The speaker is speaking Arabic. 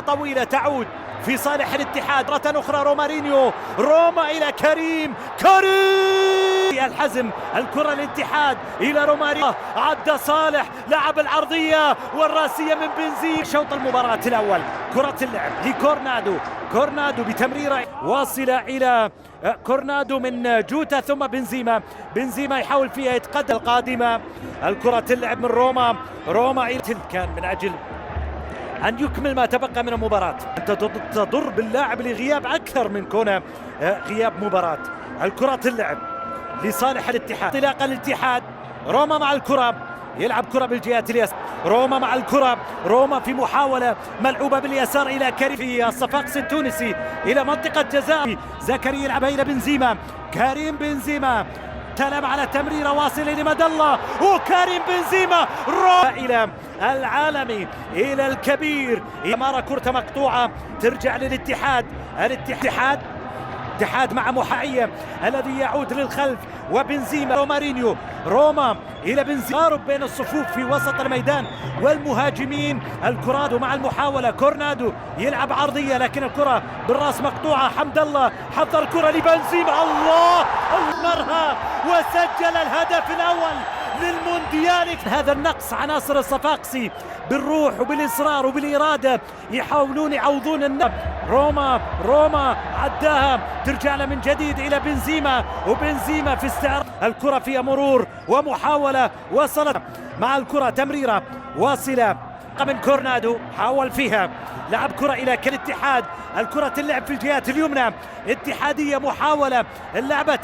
طويلة تعود في صالح الاتحاد مرة أخرى. رومارينيو، روما إلى كريم الحزم، الكرة الاتحاد إلى رومارينيو، عدى صالح، لعب العرضية والراسية من بنزيما. شوط المباراة الأول، كرة اللعب لكورنادو، كورنادو بتمريرة واصلة إلى كورنادو من جوتا ثم بنزيما، بنزيما يحاول فيها يتقدم. القادمة الكرة اللعب من روما، روما إلى كان من أجل أن يكمل ما تبقى من المباراة. أنت تضر باللاعب لغياب أكثر من كونه غياب مباراة. الكرة اللعب لصالح الاتحاد، انطلاق الاتحاد، روما مع الكرة، يلعب كرة بالجهات اليسار، روما مع الكرة، روما في محاولة ملعوبة باليسار إلى كريم في الصفاقسي التونسي إلى منطقة جزاء، زكريا يلعبها إلى بنزيما، كريم بنزيما تلعب على تمريرة واصلة لمدى الله، وكريم بنزيما إلى العالمي إلى الكبير، إمارة كرة مقطوعة ترجع للاتحاد، الاتحاد مع محاية الذي يعود للخلف، وبنزيما رومارينيو، روما إلى بنزيما، تقارب بين الصفوف في وسط الميدان والمهاجمين. الكرادو مع المحاولة، كورنادو يلعب عرضية لكن الكرة بالراس مقطوعة. حمد الله حضر الكرة لبنزيما، الله مرها وسجل الهدف الأول للمونديال. هذا النقص عناصر الصفاقسي بالروح وبالإصرار وبالإرادة يحاولون يعوضون النقص. روما عداها، ترجع له من جديد إلى بنزيما، وبنزيما في استعراض الكرة فيها مرور ومحاولة، وصلت مع الكرة تمريرة واصلة من كورنادو، حاول فيها، لعب كرة إلى الاتحاد، الكرة تلعب في الجهات اليمنى، اتحادية محاولة اللعبة